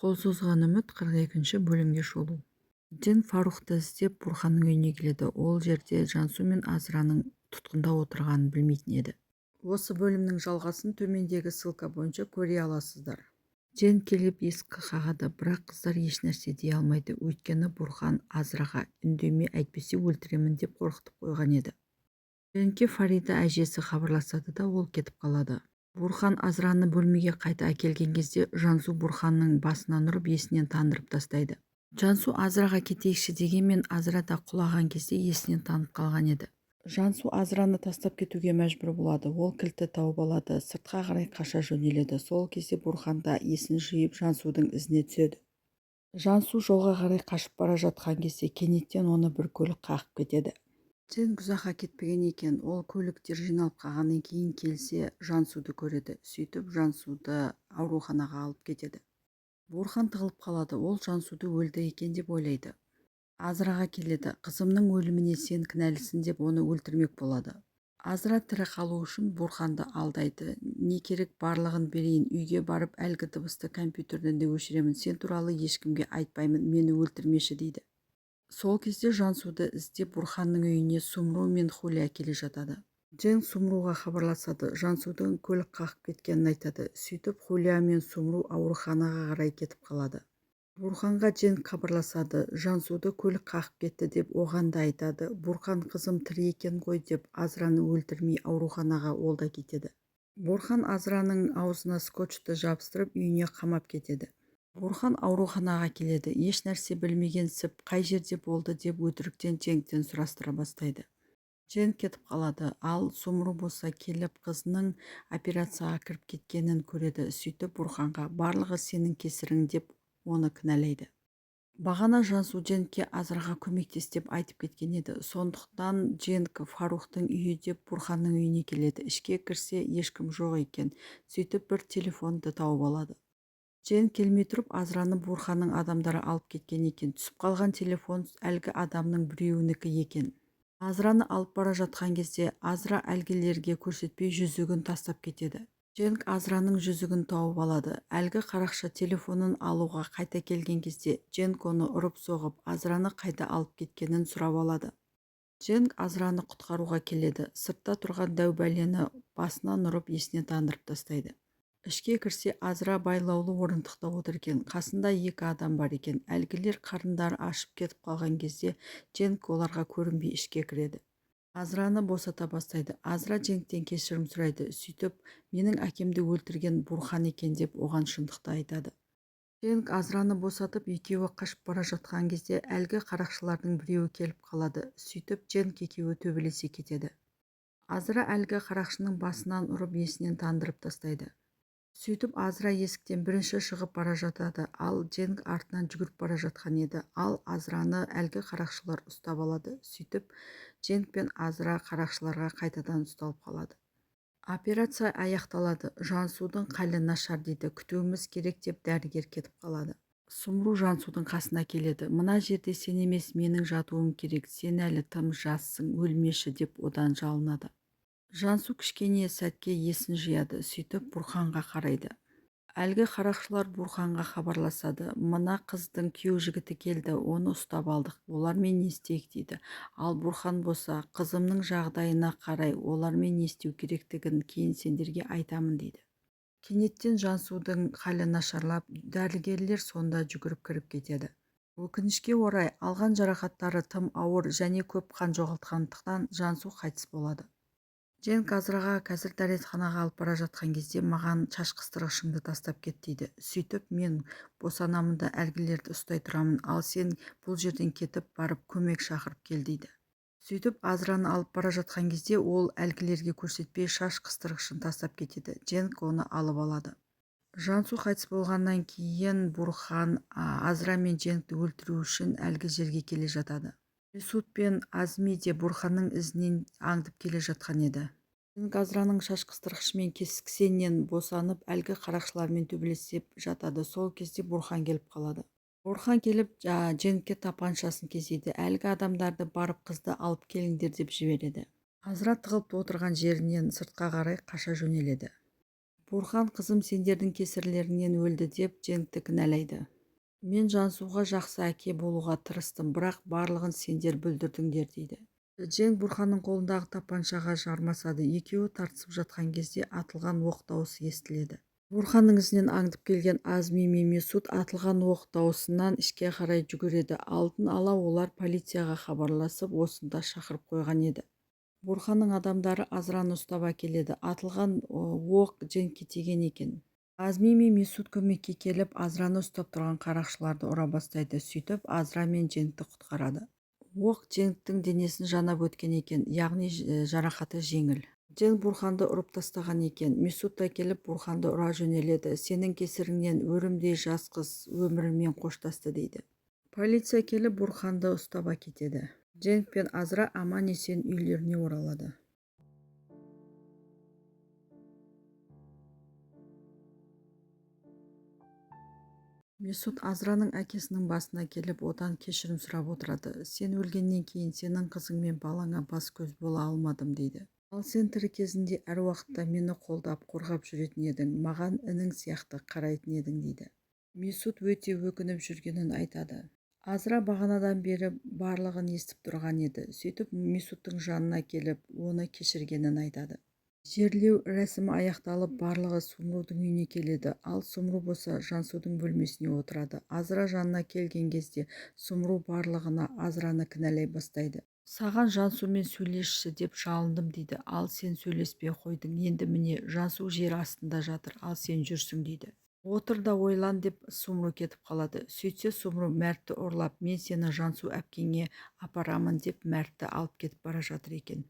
Қол созған үміт 42-ші бөлімге шолу. Джен Фарухты іздеп Бурханның үйіне келеді. Ол жерде Жансу мен Азраның тұтқында отырғанын білмейтін еді. Осы бөлімнің жалғасын төмендегі ссылка бойынша көре аласыздар. Джен келіп есікті қағады, бірақ қыздар ешнәрсе дей алмайды, өйткені Бурхан Азраға үндеме әйтпесе өлтіремін деп қорқытып қойған еді. Дженге Фарида әжесі хабарласады да ол кетіп қалады. Бурхан Азраны бөлмеге қайта әкелген кезде Жансу Бурханның басынан ұрып есінен тандырып тастайды. Жансу Азраға кетейікші дегенмен Азра да құлаған кезде есінен танып қалған еді. Жансу Азраны тастап кетуге мәжбүр болады. Ол кілтті тауып алады, сыртқа қарай қаша жөнеледі. Сол кезде Бурхан да есін жиып Жансудың ізіне түседі. Жансу жолға қарай қашып бара жатқан кезде кенеттен оны бір көлік қағып кетеді. Джен ұзаққа кетпеген екен. Ол көліктер жиналып қалғаннан кейін келсе Жансуды көреді. Сөйтіп Жансуды ауруханаға алып кетеді. Бурхан тығылып қалады. Ол Жансуды өлді екен деп ойлайды. Азраға келеді. Қызымның өліміне сен кінәлісің деп оны өлтірмек болады. Азра тірі қалу үшін Бурханды алдайды. Не керек, барлығын берейін, үйге барып әлгі дыбысты компьютерден де өшіремін, сен туралы ешкімге айтпаймын, мені өлтірмеші дейді. Сол кезде Жансуды іздеп Бурханның үйіне Сумру мен Хулия келе жатады. Джен Сумруға хабарласады, Жансудың көлік қағып кеткенін айтады. Сөйтіп Хулия мен Сумру ауруханаға қарай кетіп қалады. Бурханға Джен хабарласады, Жансуды көлік қағып кетті деп оған да айтады. Бурхан қызым тірі екен ғой деп Азраны өлтірмей ауруханаға ол да кетеді. Бурхан Азраның аузына скотчты жабыстырып үйіне қамап кетеді. Бурхан ауруханаға келеді. Еш нәрсе білмеген сіп қай жерде болды деп өтіріктен Дженнен сұрастыра бастайды. Джен кетіп қалады. Ал Сумру болса келіп қызының операцияға кіріп кеткенін көреді. Сөйтіп Бурханға барлығы сенің кесірің деп оны кінәлайды. Бағана Жансу Дженге Азраға көмектес деп айтып кеткен еді. Сондықтан Дженг Фарухтың үйі деп Бурханның үйіне келеді. Ішке кірсе ешкім жоқ екен. Сөйтіп бір телефонды тауып алады. Джен келмей тұрып Азраны Бурханның адамдары алып кеткен екен. Түсіп қалған телефон әлгі адамның біреуінікі екен. Азраны алып бара жатқан кезде Азра әлгілерге көрсетпей жүзігін тастап кетеді. Дженг Азраның жүзігін тауып алады. Әлгі қарақшы телефонын алуға қайта келген кезде Дженг оны ұрып соғып, Азраны қайда алып кеткенін сұрап алады. Дженг Азраны құтқаруға келеді. Сыртта тұрған дәу бәлені басынан ұрып есіне тандырып тастайды. Ішке кірсе Азра байлаулы орындықта отыр екен. Қасында екі адам бар екен. Әлгілер қарындары ашып кетіп қалған кезде Дженг оларға көрінбей ішке кіреді. Азраны босата бастайды. Азра Дженгтен кешірім сұрайды. Сөйтіп, менің әкемді өлтірген Бурхан екен деп оған шындықты айтады. Дженг Азраны босатып екеуі қашып бара жатқан кезде әлгі қарақшылардың біреуі келіп қалады. Сөйтіп Дженг екеуі төбелесе кетеді. Азра әлгі қарақшының басынан ұрып есінен тандырып тастайды. Сөйтіп Азра есіктен бірінші шығып бара жатады, ал Дженг артынан жүгіріп бара жатқан еді. Ал Азраны әлгі қарақшылар ұстап алады. Сөйтіп Дженг пен Азра қарақшыларға қайтадан ұсталып қалады. Операция аяқталады. Жансудың халі нашар дейді. Күтуіміз керек деп дәрігер кетіп қалады. Сумру Жансудың қасына келеді. Мына жерде сен емес, менің жатуым керек. Сен әлі тым жассың, өлмеші деп одан жалынады. Жансу кішкене сәтке есін жияды. Сөйтіп Бурханға қарайды. Әлгі қарақшылар Бурханға хабарласады. Мына қыздың күйеу жігіті келді, оны ұстап алдық. Олармен не істейік дейді. Ал Бурхан болса, қызымның жағдайына қарай олармен не істеу керектігін кейін сендерге айтамын дейді. Кенеттен Жансудың халі нашарлап, дәрігерлер сонда жүгіріп кіріп кетеді. Өкінішке орай, алған жарақаттары тым ауыр және көп қан жоғалтқандықтан Жансу қайтыс болады. Дженг Азраға қазір дәретханаға алып бара жатқан кезде маған шаш қыстырғышыңды тастап кет дейді. Сөйтіп мен босанамын да әлгілерді ұстай тұрамын, ал сен бұл жерден кетіп барып көмек шақырып кел дейді. Сөйтіп Азраны алып бара жатқан кезде ол әлгілерге көрсетпей шаш қыстырғышын тастап кетеді. Дженг оны алып алады. Жансу қайтыс болғаннан кейін Бурхан Азра мен Дженгті өлтіру үшін әлгі жерге келе жатады. Месуд пен Азми де Бурханның ізінен аңдып келе жатқан еді. Дженг Азраның шаш қыстырғышымен кескеннен босанып әлгі қарақшылармен төбелесіп жатады. Сол кезде Бурхан келіп қалады. Бурхан келіп Дженгке тапаншасын кезейді. Әлгі адамдарды барып қызды алып келіңдер деп жібереді. Азра тығылып отырған жерінен сыртқа қарай қаша жөнеледі. Бурхан қызым сендердің кесірлеріңнен өлді деп Дженгті кінәлайды. Мен Жансуға жақсы әке болуға тырыстым, бірақ барлығын сендер бүлдірдіңдер дейді. Джен Бурханның қолындағы тапаншаға жармасады. Екеуі тартысып жатқан кезде атылған оқ дауысы естіледі. Бурханның ізінен аңдып келген Азми мен Месут атылған оқ даусынан ішке қарай жүгіреді. Алдын ала олар полицияға хабарласып, осында шақырып қойған еді. Бурханның адамдары Азраны ұстап әкеледі. Атылған оқ Дженге тиген екен. Азми мен Месут көмекке келіп, Азраны ұстап тұрған қарақшыларды ұра бастайды. Сөйтіп, Азра мен Дженгті құтқарады. Оқ Дженгтің денесін жанап өткен екен, яғни жарақаты жеңіл. Дженг Бурханды ұрып тастаған екен. Месут та келіп Бурханды ұра жөнеледі. Сенің кесіріңнен өрімдей жас қыз өмірімен қоштасты дейді. Полиция келіп Бурханды ұстап әкетеді. Дженг пен Азра аман-есен үйлеріне оралады. Месут Азраның әкесінің басына келіп, одан кешірім сұрап отырады. Сен өлгеннен кейін сенің қызың мен балаңа бас-көз бола алмадым дейді. Ал сен тірі кезінде әр уақытта мені қолдап, қорғап жүретін едің, маған інің сияқты қарайтын едің дейді. Месут өте өкініп жүргенін айтады. Азра бағанадан бері барлығын естіп тұрған еді. Сөйтіп Месуттың жанына келіп, оны кешіргенін айтады. Жерлеу рәсімі аяқталып, барлығы Сумрудың үйіне келеді. Ал Сумру болса Жансудың бөлмесіне отырады. Азра жанына келген кезде Сумру барлығына Азраны кінәлай бастайды. Саған Жансумен сөйлесші деп жалындым дейді. Ал сен сөйлеспей қойдың. Енді міне Жансу жер астында жатыр, ал сен жүрсің дейді. Отыр да ойлан деп Сумру кетіп қалады. Сөйтсе Сумру Мәртті ұрлап, мен сені Жансу әпкеңе апарамын деп Мәртті алып кетіп бара жатыр екен.